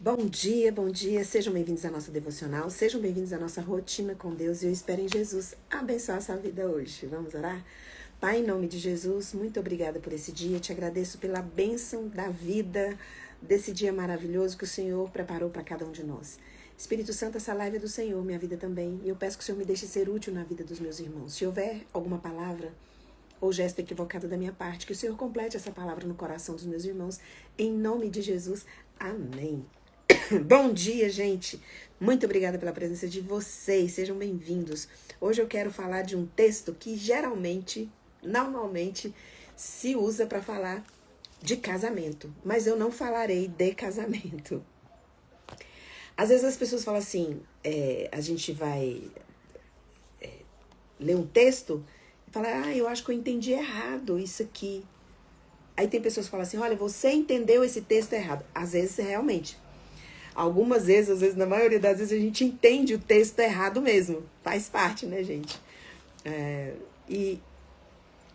Bom dia, sejam bem-vindos à nossa devocional, sejam bem-vindos à nossa rotina com Deus e eu espero em Jesus abençoar a sua vida hoje. Vamos orar? Pai, em nome de Jesus, muito obrigada por esse dia, te agradeço pela bênção da vida, desse dia maravilhoso que o Senhor preparou para cada um de nós. Espírito Santo, essa live é do Senhor, minha vida também, e eu peço que o Senhor me deixe ser útil na vida dos meus irmãos. Se houver alguma palavra ou gesto equivocado da minha parte, que o Senhor complete essa palavra no coração dos meus irmãos, em nome de Jesus, amém. Bom dia, gente. Muito obrigada pela presença de vocês. Sejam bem-vindos. Hoje eu quero falar de um texto que normalmente, se usa para falar de casamento. Mas eu não falarei de casamento. Às vezes as pessoas falam assim, a gente vai ler um texto e fala, eu acho que eu entendi errado isso aqui. Aí tem pessoas que falam assim, olha, você entendeu esse texto errado. Às vezes, realmente. Algumas vezes, às vezes, na maioria das vezes, a gente entende o texto errado mesmo. Faz parte, né, gente?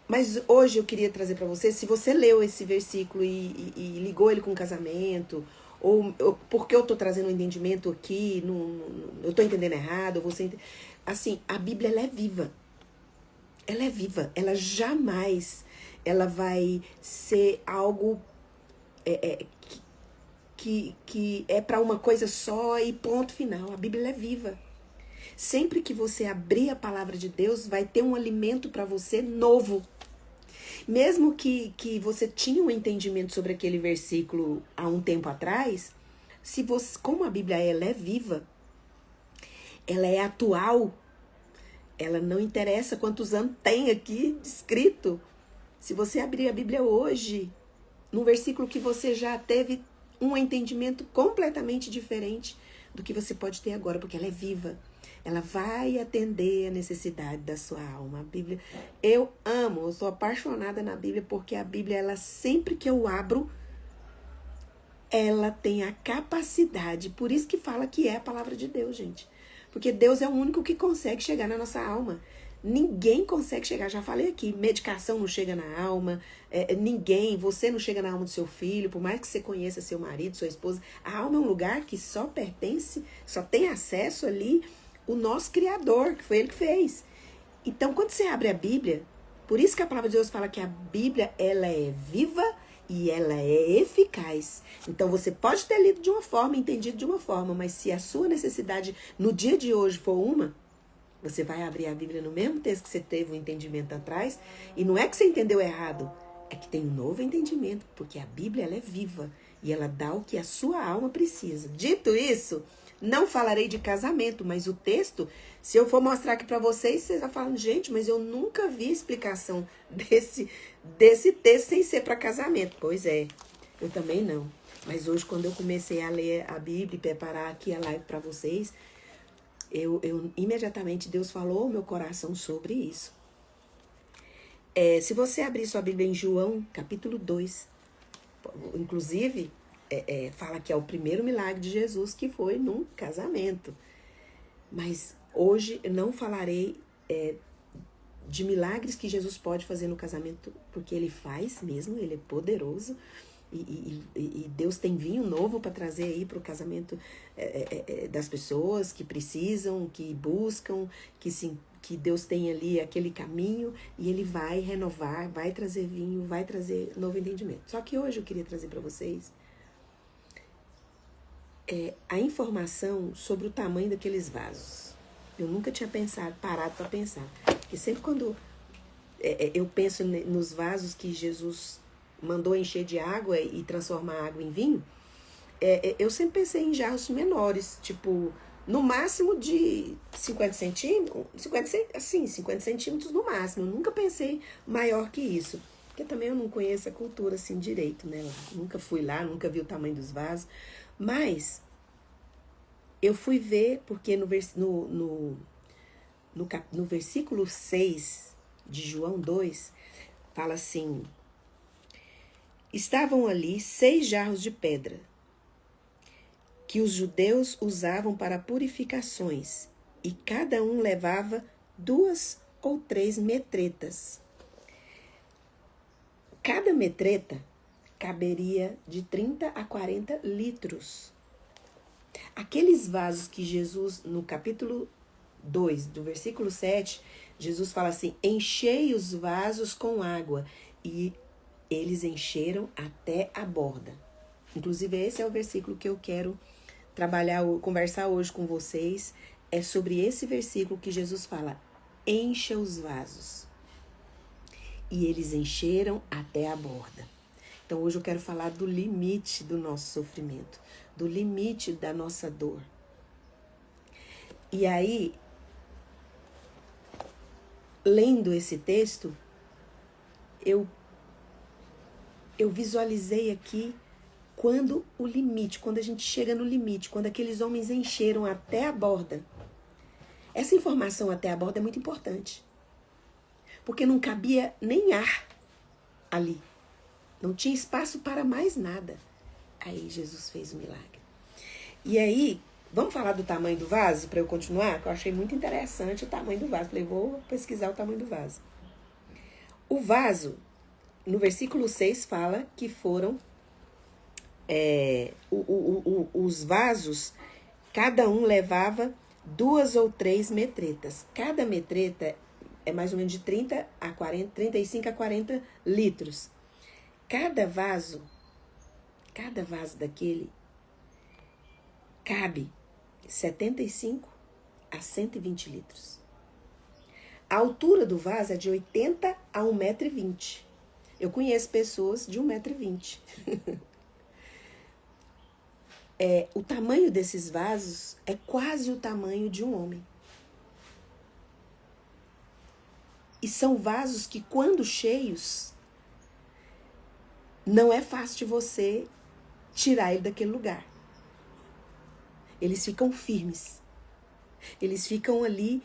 Mas hoje eu queria trazer para você, se você leu esse versículo e ligou ele com o casamento, ou porque eu tô trazendo um entendimento aqui, eu tô entendendo errado, assim, a Bíblia, ela é viva. Ela é viva. Ela jamais, ela vai ser algo que é para uma coisa só e ponto final. A Bíblia é viva. Sempre que você abrir a palavra de Deus, vai ter um alimento para você novo. Mesmo que você tinha um entendimento sobre aquele versículo há um tempo atrás, como a Bíblia ela é viva, ela é atual, ela não interessa quantos anos tem aqui escrito. Se você abrir a Bíblia hoje, num versículo que você já teve um entendimento completamente diferente do que você pode ter agora, porque ela é viva. Ela vai atender a necessidade da sua alma. A Bíblia, eu sou apaixonada na Bíblia, porque a Bíblia, ela sempre que eu abro, ela tem a capacidade, por isso que fala que é a palavra de Deus, gente. Porque Deus é o único que consegue chegar na nossa alma. Ninguém consegue chegar, já falei aqui, medicação não chega na alma, você não chega na alma do seu filho, por mais que você conheça seu marido, sua esposa, a alma é um lugar que só pertence, só tem acesso ali o nosso Criador, que foi Ele que fez. Então, quando você abre a Bíblia, por isso que a palavra de Deus fala que a Bíblia, ela é viva e ela é eficaz. Então, você pode ter lido de uma forma, entendido de uma forma, mas se a sua necessidade no dia de hoje for você vai abrir a Bíblia no mesmo texto que você teve um entendimento atrás, e não é que você entendeu errado, é que tem um novo entendimento, porque a Bíblia ela é viva e ela dá o que a sua alma precisa. Dito isso, não falarei de casamento, mas o texto, se eu for mostrar aqui para vocês vão falar, gente, mas eu nunca vi explicação desse texto sem ser para casamento. Pois é, eu também não. Mas hoje, quando eu comecei a ler a Bíblia e preparar aqui a live para vocês, eu imediatamente Deus falou ao meu coração sobre isso. Se você abrir sua Bíblia em João, capítulo 2, inclusive, fala que é o primeiro milagre de Jesus, que foi num casamento. Mas hoje eu não falarei de milagres que Jesus pode fazer no casamento, porque Ele faz mesmo, Ele é poderoso. E Deus tem vinho novo para trazer aí para o casamento das pessoas que precisam, que buscam, que Deus tem ali aquele caminho e Ele vai renovar, vai trazer vinho, vai trazer novo entendimento. Só que hoje eu queria trazer para vocês a informação sobre o tamanho daqueles vasos. Eu nunca tinha parado para pensar. Porque sempre quando eu penso nos vasos que Jesus mandou encher de água e transformar a água em vinho, eu sempre pensei em jarros menores, tipo, no máximo de 50 centímetros, 50 centímetros no máximo. Eu nunca pensei maior que isso, porque também eu não conheço a cultura assim direito, né? Eu nunca fui lá, nunca vi o tamanho dos vasos, mas eu fui ver, porque no versículo 6 de João 2, fala assim: estavam ali 6 jarros de pedra, que os judeus usavam para purificações, e cada um levava 2 ou 3 metretas. Cada metreta caberia de 30 a 40 litros. Aqueles vasos que Jesus, no capítulo 2, do versículo 7, Jesus fala assim: enchei os vasos com água. E eles encheram até a borda. Inclusive, esse é o versículo que eu quero trabalhar, conversar hoje com vocês. É sobre esse versículo que Jesus fala: encha os vasos. E eles encheram até a borda. Então, hoje eu quero falar do limite do nosso sofrimento, do limite da nossa dor. E aí, lendo esse texto, eu visualizei aqui quando o limite, quando a gente chega no limite, quando aqueles homens encheram até a borda. Essa informação até a borda é muito importante, porque não cabia nem ar ali. Não tinha espaço para mais nada. Aí Jesus fez o milagre. E aí, vamos falar do tamanho do vaso para eu continuar? Que eu achei muito interessante o tamanho do vaso. Falei, vou pesquisar o tamanho do vaso. O vaso, no versículo 6, fala que foram os vasos, cada um levava 2 ou 3 metretas. Cada metreta é mais ou menos de 35 a 40 litros. Cada vaso daquele cabe 75 a 120 litros. A altura do vaso é de 80 a 1,20 m. Eu conheço pessoas de 1,20 m. O tamanho desses vasos é quase o tamanho de um homem. E são vasos que, quando cheios, não é fácil de você tirar ele daquele lugar. Eles ficam firmes. Eles ficam ali,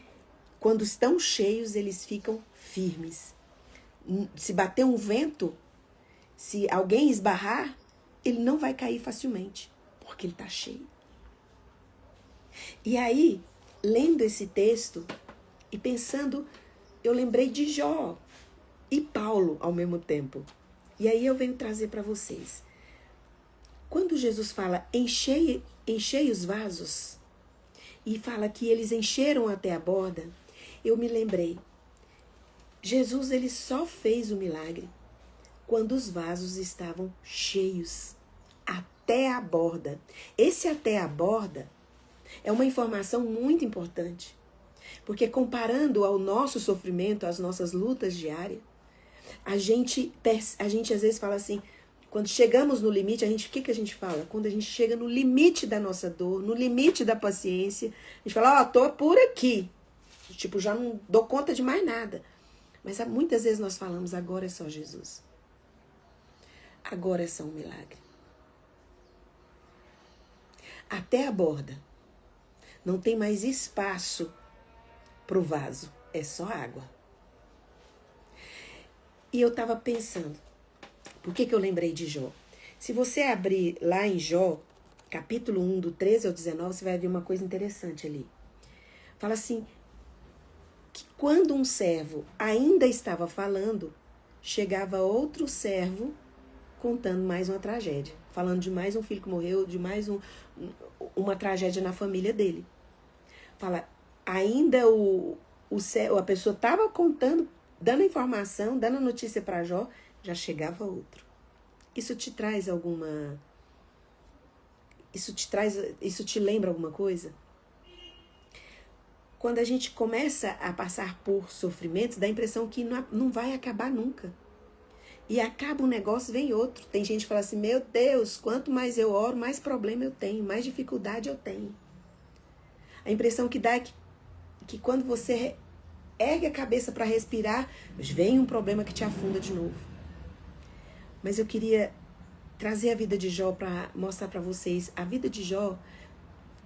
quando estão cheios, eles ficam firmes. Se bater um vento, se alguém esbarrar, ele não vai cair facilmente, porque ele está cheio. E aí, lendo esse texto e pensando, eu lembrei de Jó e Paulo ao mesmo tempo. E aí eu venho trazer para vocês. Quando Jesus fala enchei os vasos e fala que eles encheram até a borda, eu me lembrei. Jesus, ele só fez o milagre quando os vasos estavam cheios até a borda. Esse até a borda é uma informação muito importante, porque comparando ao nosso sofrimento, às nossas lutas diárias, a gente às vezes fala assim, quando chegamos no limite, o que a gente fala? Quando a gente chega no limite da nossa dor, no limite da paciência, a gente fala, tô por aqui. Tipo, já não dou conta de mais nada. Mas muitas vezes nós falamos, agora é só Jesus. Agora é só um milagre. Até a borda. Não tem mais espaço pro vaso. É só água. E eu estava pensando, por que eu lembrei de Jó? Se você abrir lá em Jó, capítulo 1, do 13 ao 19, você vai ver uma coisa interessante ali. Fala assim, que quando um servo ainda estava falando, chegava outro servo contando mais uma tragédia. Falando de mais um filho que morreu, de mais uma tragédia na família dele. Fala, ainda a pessoa estava contando, dando informação, dando notícia para Jó, já chegava outro. Isso te traz alguma... Isso te lembra alguma coisa? Quando a gente começa a passar por sofrimentos, dá a impressão que não vai acabar nunca. E acaba um negócio, vem outro. Tem gente que fala assim, meu Deus, quanto mais eu oro, mais problema eu tenho, mais dificuldade eu tenho. A impressão que dá é que quando você ergue a cabeça para respirar, vem um problema que te afunda de novo. Mas eu queria trazer a vida de Jó para mostrar para vocês. A vida de Jó,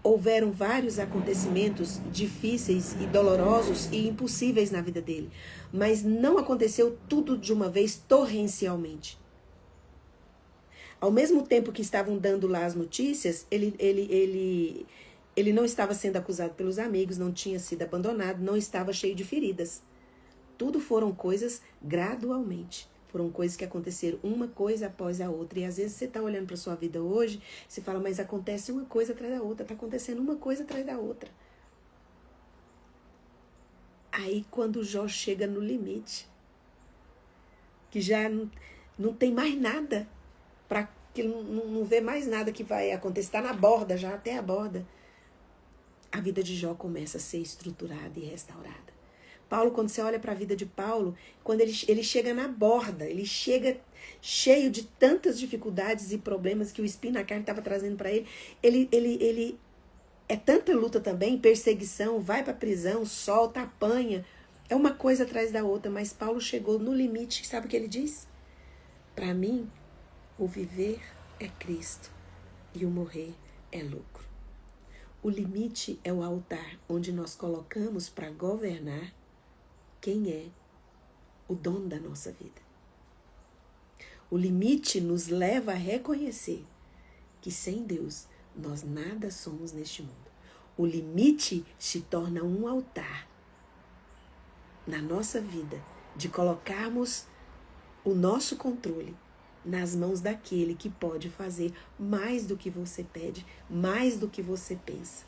houveram vários acontecimentos difíceis e dolorosos e impossíveis na vida dele. Mas não aconteceu tudo de uma vez torrencialmente. Ao mesmo tempo que estavam dando lá as notícias, ele não estava sendo acusado pelos amigos, não tinha sido abandonado, não estava cheio de feridas. Tudo foram coisas gradualmente. Foram coisas que aconteceram uma coisa após a outra. E às vezes você está olhando para sua vida hoje, você fala, mas acontece uma coisa atrás da outra. Está acontecendo uma coisa atrás da outra. Aí quando Jó chega no limite, que já não tem mais nada, que não vê mais nada que vai acontecer, está na borda, já até a borda, a vida de Jó começa a ser estruturada e restaurada. Paulo, quando você olha para a vida de Paulo, quando ele chega na borda, ele chega cheio de tantas dificuldades e problemas que o espinho na carne estava trazendo para ele, ele é tanta luta também, perseguição, vai para a prisão, solta, apanha, é uma coisa atrás da outra, mas Paulo chegou no limite, sabe o que ele diz? Para mim, o viver é Cristo e o morrer é lucro. O limite é o altar onde nós colocamos para governar quem é o dono da nossa vida. O limite nos leva a reconhecer que sem Deus nós nada somos neste mundo. O limite se torna um altar na nossa vida de colocarmos o nosso controle nas mãos daquele que pode fazer mais do que você pede, mais do que você pensa.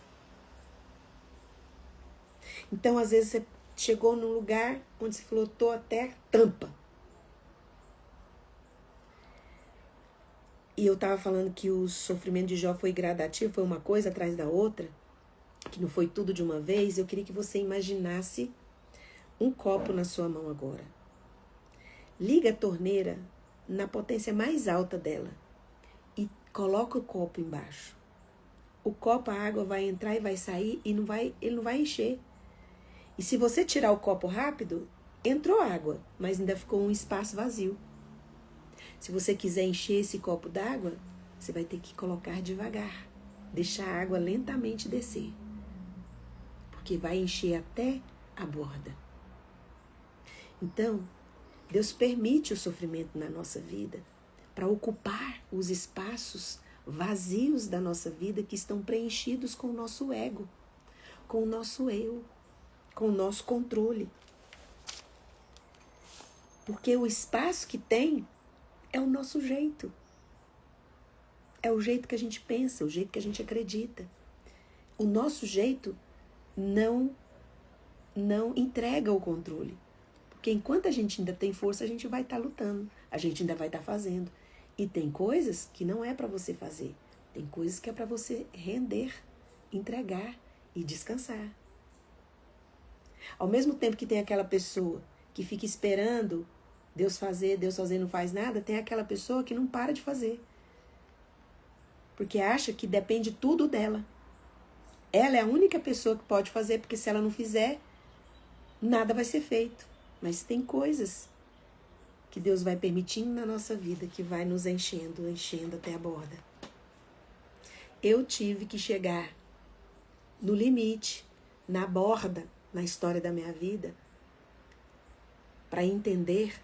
Então, às vezes, você chegou num lugar onde você falou, tô até tampa. E eu estava falando que o sofrimento de Jó foi gradativo, foi uma coisa atrás da outra, que não foi tudo de uma vez. Eu queria que você imaginasse um copo na sua mão agora. Liga a torneira na potência mais alta dela e coloca o copo embaixo. O copo, a água vai entrar e vai sair e ele não vai encher. E se você tirar o copo rápido, entrou água, mas ainda ficou um espaço vazio. Se você quiser encher esse copo d'água, você vai ter que colocar devagar, deixar a água lentamente descer, porque vai encher até a borda. Então, Deus permite o sofrimento na nossa vida para ocupar os espaços vazios da nossa vida que estão preenchidos com o nosso ego, com o nosso eu, com o nosso controle. Porque o espaço que tem é o nosso jeito. É o jeito que a gente pensa, o jeito que a gente acredita. O nosso jeito não entrega o controle. Porque enquanto a gente ainda tem força, a gente vai estar lutando, a gente ainda vai estar fazendo. E tem coisas que não é para você fazer. Tem coisas que é para você render, entregar e descansar. Ao mesmo tempo que tem aquela pessoa que fica esperando Deus fazer e não faz nada, tem aquela pessoa que não para de fazer. Porque acha que depende tudo dela. Ela é a única pessoa que pode fazer, porque se ela não fizer, nada vai ser feito. Mas tem coisas que Deus vai permitindo na nossa vida, que vai nos enchendo até a borda. Eu tive que chegar no limite, na borda, na história da minha vida, para entender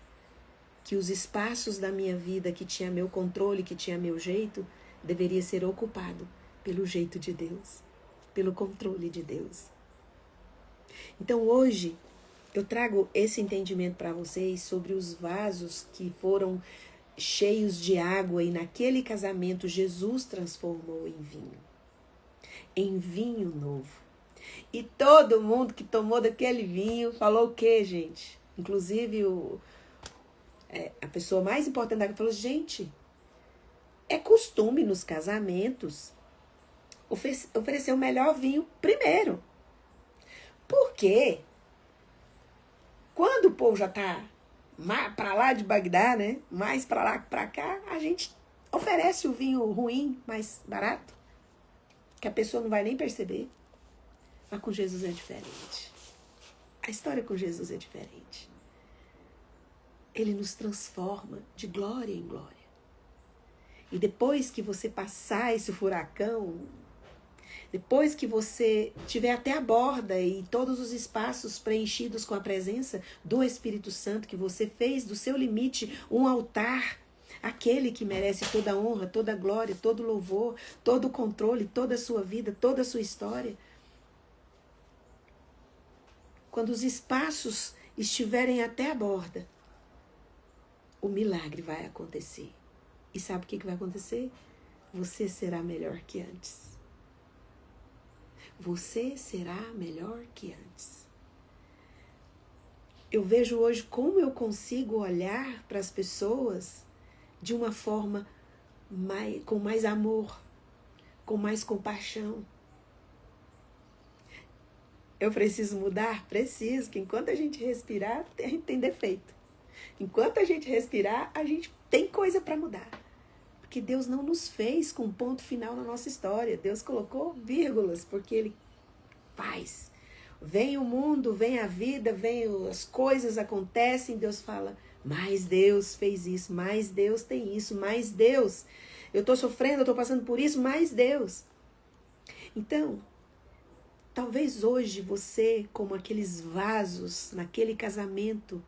que os espaços da minha vida que tinha meu controle, que tinha meu jeito, deveria ser ocupado pelo jeito de Deus, pelo controle de Deus. Então hoje eu trago esse entendimento para vocês sobre os vasos que foram cheios de água e naquele casamento Jesus transformou em vinho novo. E todo mundo que tomou daquele vinho falou o quê, gente? Inclusive a pessoa mais importante da falou, gente, é costume nos casamentos oferecer o melhor vinho primeiro. Por quê? Quando o povo já tá para lá de Bagdá, né? Mais para lá que para cá, a gente oferece o vinho ruim, mais barato, que a pessoa não vai nem perceber. Mas com Jesus é diferente. A história com Jesus é diferente. Ele nos transforma de glória em glória. E depois que você passar esse furacão, depois que você tiver até a borda e todos os espaços preenchidos com a presença do Espírito Santo, que você fez do seu limite um altar, aquele que merece toda a honra, toda a glória, todo o louvor, todo o controle, toda a sua vida, toda a sua história. Quando os espaços estiverem até a borda, o milagre vai acontecer. E sabe o que vai acontecer? Você será melhor que antes. Você será melhor que antes. Eu vejo hoje como eu consigo olhar para as pessoas de uma forma com mais amor, com mais compaixão. Eu preciso mudar? Preciso, que enquanto a gente respirar, a gente tem defeito. Enquanto a gente respirar, a gente tem coisa para mudar. Porque Deus não nos fez com um ponto final na nossa história. Deus colocou vírgulas, porque Ele faz. Vem o mundo, vem a vida, vem as coisas acontecem, Deus fala, mas Deus fez isso, mais Deus tem isso, mais Deus. Eu estou sofrendo, eu estou passando por isso, mais Deus. Então, talvez hoje você, como aqueles vasos naquele casamento,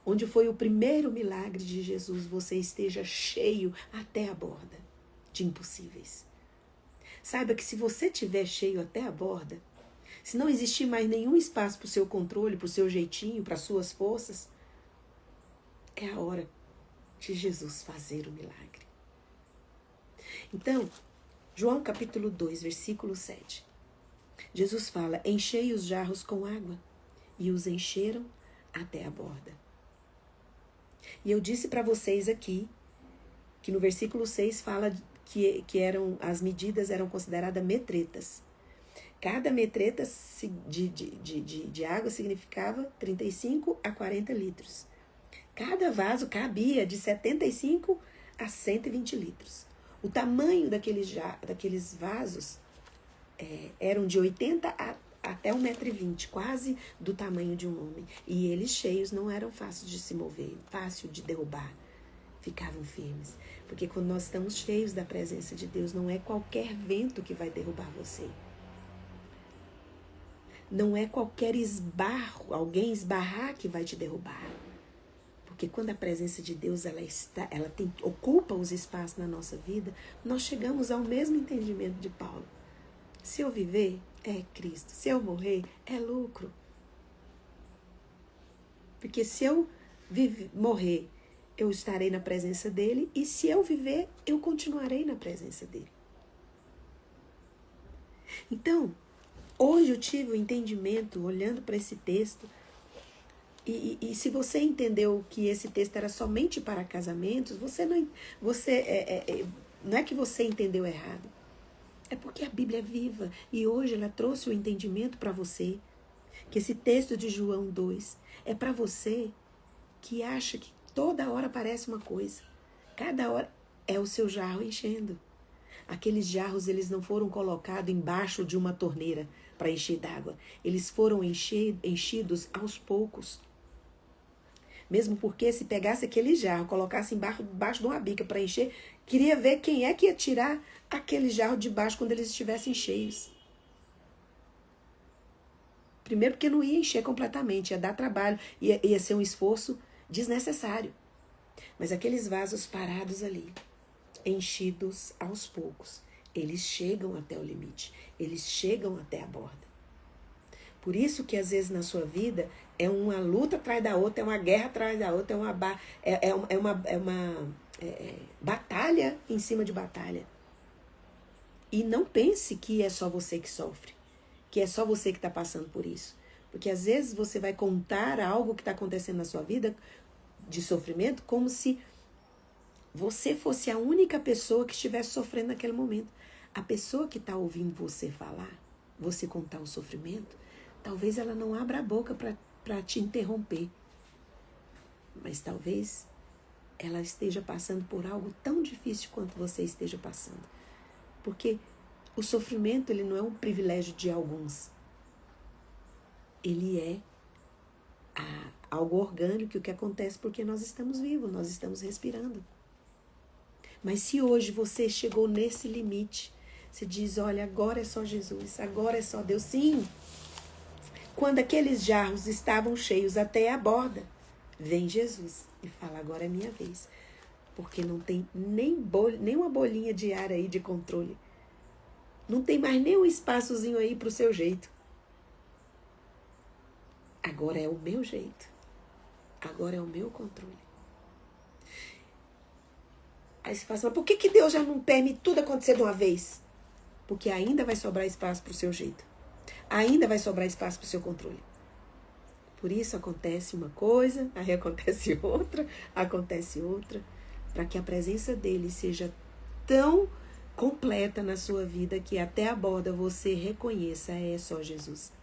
onde foi o primeiro milagre de Jesus, você esteja cheio até a borda de impossíveis. Saiba que se você estiver cheio até a borda, se não existir mais nenhum espaço para o seu controle, para o seu jeitinho, para as suas forças, é a hora de Jesus fazer o milagre. Então, João capítulo 2, versículo 7. Jesus fala, enchei os jarros com água, e os encheram até a borda. E eu disse para vocês aqui, que no versículo 6 fala que as medidas eram consideradas metretas. Cada metreta de água significava 35 a 40 litros. Cada vaso cabia de 75 a 120 litros. O tamanho daqueles vasos eram de 80 até 1,20 m, quase do tamanho de um homem. E eles cheios não eram fáceis de se mover, fácil de derrubar. Ficavam firmes. Porque quando nós estamos cheios da presença de Deus, não é qualquer vento que vai derrubar você. Não é qualquer alguém esbarrar que vai te derrubar. Porque quando a presença de Deus ocupa os espaços na nossa vida, nós chegamos ao mesmo entendimento de Paulo. Se eu viver, é Cristo. Se eu morrer, é lucro. Porque se eu morrer, eu estarei na presença dele. E se eu viver, eu continuarei na presença dele. Então, hoje eu tive o entendimento, olhando para esse texto, e se você entendeu que esse texto era somente para casamentos, não é que você entendeu errado. É porque a Bíblia é viva e hoje ela trouxe o entendimento para você, que esse texto de João 2 é para você que acha que toda hora parece uma coisa. Cada hora é o seu jarro enchendo. Aqueles jarros, eles não foram colocados embaixo de uma torneira para encher d'água. Eles foram enchidos aos poucos. Mesmo porque se pegasse aquele jarro, colocasse embaixo de uma bica para encher, queria ver quem é que ia tirar aquele jarro de baixo quando eles estivessem cheios. Primeiro porque não ia encher completamente, ia dar trabalho, ia ser um esforço desnecessário. Mas aqueles vasos parados ali, enchidos aos poucos, eles chegam até o limite, eles chegam até a borda. Por isso que às vezes na sua vida é uma luta atrás da outra, é uma guerra atrás da outra, é uma batalha em cima de batalha. E não pense que é só você que sofre, que é só você que está passando por isso. Porque às vezes você vai contar algo que está acontecendo na sua vida de sofrimento como se você fosse a única pessoa que estivesse sofrendo naquele momento. A pessoa que está ouvindo você falar, você contar o sofrimento, talvez ela não abra a boca para te interromper. Mas talvez ela esteja passando por algo tão difícil quanto você esteja passando. Porque o sofrimento, ele não é um privilégio de alguns. Ele é algo orgânico que acontece porque nós estamos vivos, nós estamos respirando. Mas se hoje você chegou nesse limite, você diz, olha, agora é só Jesus, agora é só Deus. Sim, quando aqueles jarros estavam cheios até a borda, vem Jesus e fala, agora é minha vez. Porque não tem nem uma bolinha de ar aí de controle. Não tem mais nem um espaçozinho aí para o seu jeito. Agora é o meu jeito. Agora é o meu controle. Aí você fala assim, mas por que Deus já não permite tudo acontecer de uma vez? Porque ainda vai sobrar espaço para o seu jeito. Ainda vai sobrar espaço para o seu controle. Por isso acontece uma coisa, aí acontece outra, para que a presença dele seja tão completa na sua vida que até a borda você reconheça, é só Jesus,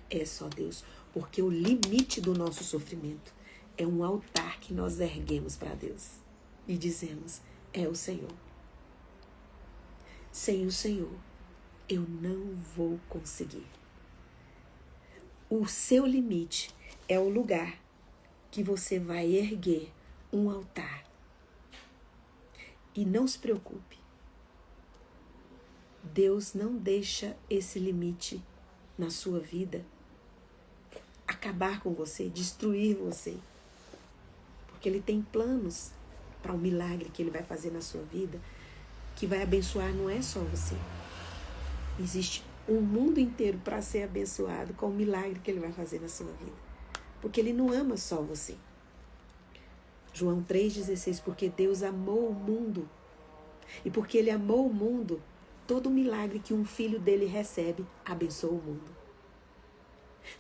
é só Deus. Porque o limite do nosso sofrimento é um altar que nós erguemos para Deus e dizemos, é o Senhor. Sem o Senhor, eu não vou conseguir. O seu limite é o lugar que você vai erguer um altar. E não se preocupe. Deus não deixa esse limite na sua vida acabar com você, destruir você. Porque Ele tem planos para o milagre que Ele vai fazer na sua vida, que vai abençoar não é só você. Existe um mundo inteiro para ser abençoado com o milagre que Ele vai fazer na sua vida. Porque Ele não ama só você. João 3,16, porque Deus amou o mundo. E porque Ele amou o mundo, todo milagre que um filho dele recebe, abençoa o mundo.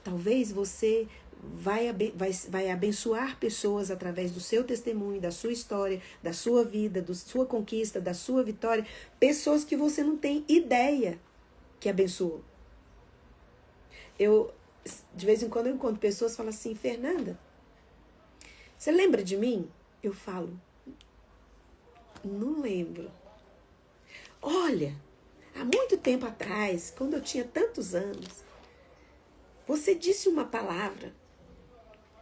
Talvez você vai abençoar pessoas através do seu testemunho, da sua história, da sua vida, da sua conquista, da sua vitória. Pessoas que você não tem ideia que abençoou. De vez em quando eu encontro pessoas que falam assim, Fernanda, você lembra de mim? Eu falo, não lembro. Olha, há muito tempo atrás, quando eu tinha tantos anos, você disse uma palavra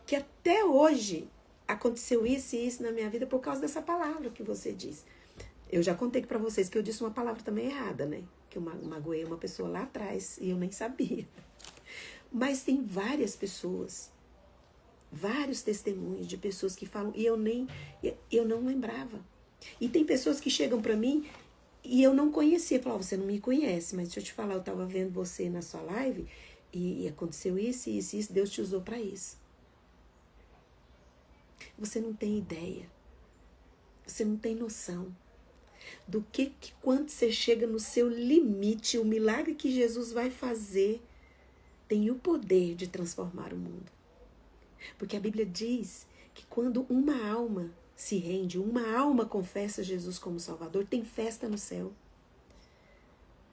que até hoje aconteceu isso e isso na minha vida por causa dessa palavra que você disse. Eu já contei para vocês que eu disse uma palavra também errada, né? Que eu magoei uma pessoa lá atrás e eu nem sabia. Mas tem várias pessoas, vários testemunhos de pessoas que falam e eu não lembrava. E tem pessoas que chegam para mim e eu não conhecia. Falavam, você não me conhece, mas deixa eu te falar, eu estava vendo você na sua live e aconteceu isso, Deus te usou para isso. Você não tem ideia, você não tem noção do que quando você chega no seu limite, o milagre que Jesus vai fazer tem o poder de transformar o mundo. Porque a Bíblia diz que quando uma alma se rende, uma alma confessa Jesus como Salvador, tem festa no céu.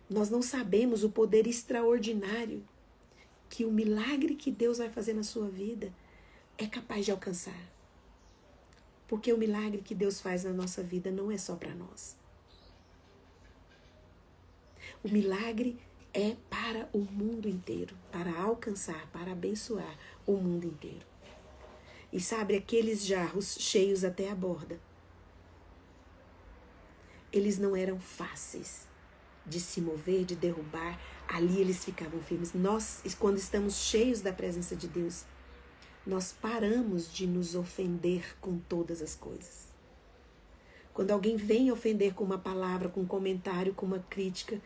Nós não sabemos o poder extraordinário que o milagre que Deus vai fazer na sua vida é capaz de alcançar. Porque o milagre que Deus faz na nossa vida não é só para nós. O milagre é para o mundo inteiro, para alcançar, para abençoar o mundo inteiro. E sabe, aqueles jarros cheios até a borda, eles não eram fáceis de se mover, de derrubar. Ali eles ficavam firmes. Nós, quando estamos cheios da presença de Deus, nós paramos de nos ofender com todas as coisas. Quando alguém vem ofender com uma palavra, com um comentário, com uma crítica,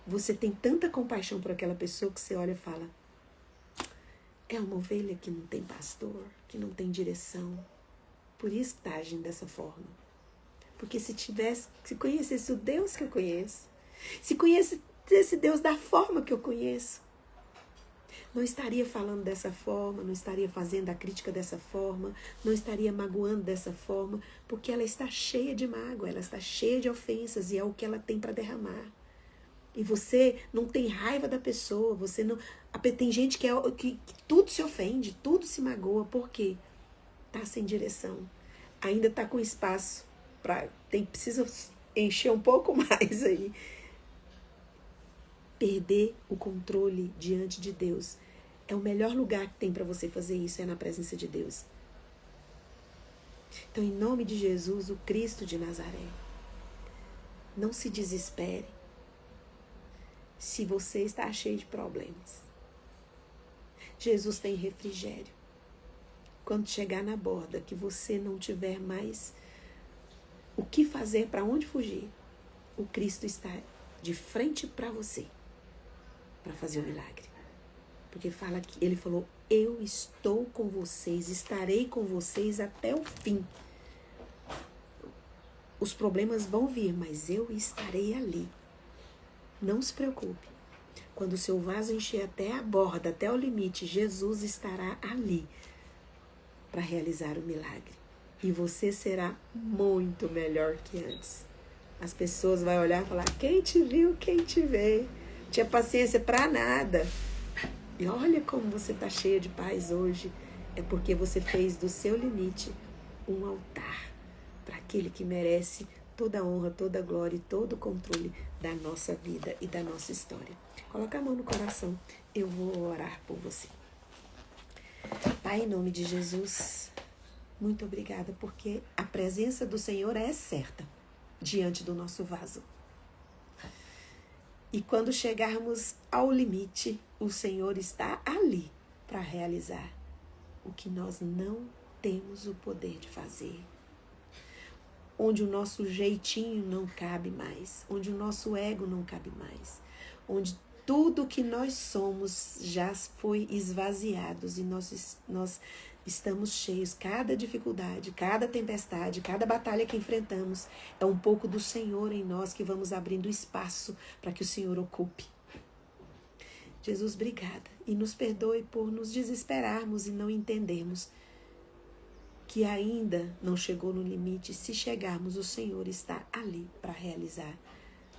você tem tanta compaixão por aquela pessoa que você olha e fala, é uma ovelha que não tem pastor, que não tem direção. Por isso que está agindo dessa forma. Porque se conhecesse o Deus que eu conheço, se conhecesse Deus da forma que eu conheço, não estaria falando dessa forma, não estaria fazendo a crítica dessa forma, não estaria magoando dessa forma, porque ela está cheia de mágoa, ela está cheia de ofensas e é o que ela tem para derramar. E você não tem raiva da pessoa, você não... Tem gente que tudo se ofende, tudo se magoa, por quê? Está sem direção, ainda está com espaço, precisa encher um pouco mais aí. Perder o controle diante de Deus é o melhor lugar que tem para você fazer isso, é na presença de Deus. Então, em nome de Jesus, o Cristo de Nazaré, não se desespere se você está cheio de problemas. Jesus tem refrigério. Quando chegar na borda, que você não tiver mais o que fazer, para onde fugir, o Cristo está de frente para você, para fazer o milagre. Porque ele falou, eu estou com vocês, estarei com vocês até o fim. Os problemas vão vir, mas eu estarei ali. Não se preocupe. Quando o seu vaso encher até a borda, até o limite, Jesus estará ali para realizar o milagre. E você será muito melhor que antes. As pessoas vão olhar e falar, quem te viu, quem te vê. Tinha paciência para nada. E olha como você está cheia de paz hoje. É porque você fez do seu limite um altar para aquele que merece toda a honra, toda a glória e todo o controle da nossa vida e da nossa história. Coloca a mão no coração. Eu vou orar por você. Pai, em nome de Jesus, muito obrigada, porque a presença do Senhor é certa diante do nosso vaso. E quando chegarmos ao limite, o Senhor está ali para realizar o que nós não temos o poder de fazer. Onde o nosso jeitinho não cabe mais, onde o nosso ego não cabe mais, onde tudo que nós somos já foi esvaziado e nós estamos cheios. Cada dificuldade, cada tempestade, cada batalha que enfrentamos é um pouco do Senhor em nós que vamos abrindo espaço para que o Senhor ocupe. Jesus, obrigada. E nos perdoe por nos desesperarmos e não entendermos que ainda não chegou no limite. Se chegarmos, o Senhor está ali para realizar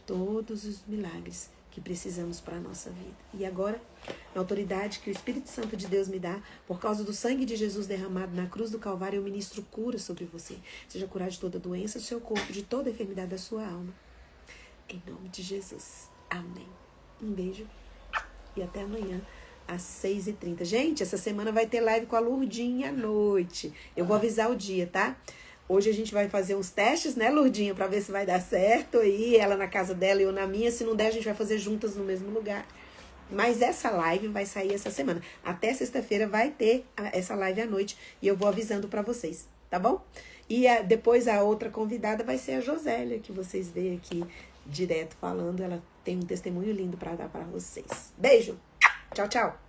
todos os milagres que precisamos para a nossa vida. E agora, na autoridade que o Espírito Santo de Deus me dá, por causa do sangue de Jesus derramado na cruz do Calvário, eu ministro cura sobre você. Seja curado de toda doença do seu corpo, de toda enfermidade da sua alma. Em nome de Jesus. Amém. Um beijo e até amanhã às 6h30. Gente, essa semana vai ter live com a Lurdinha à noite. Eu vou avisar o dia, tá? Hoje a gente vai fazer uns testes, né, Lurdinha, pra ver se vai dar certo aí, ela na casa dela e eu na minha. Se não der, a gente vai fazer juntas no mesmo lugar. Mas essa live vai sair essa semana. Até sexta-feira vai ter essa live à noite e eu vou avisando pra vocês, tá bom? E depois a outra convidada vai ser a Josélia, que vocês veem aqui direto falando. Ela tem um testemunho lindo pra dar pra vocês. Beijo! Tchau, tchau!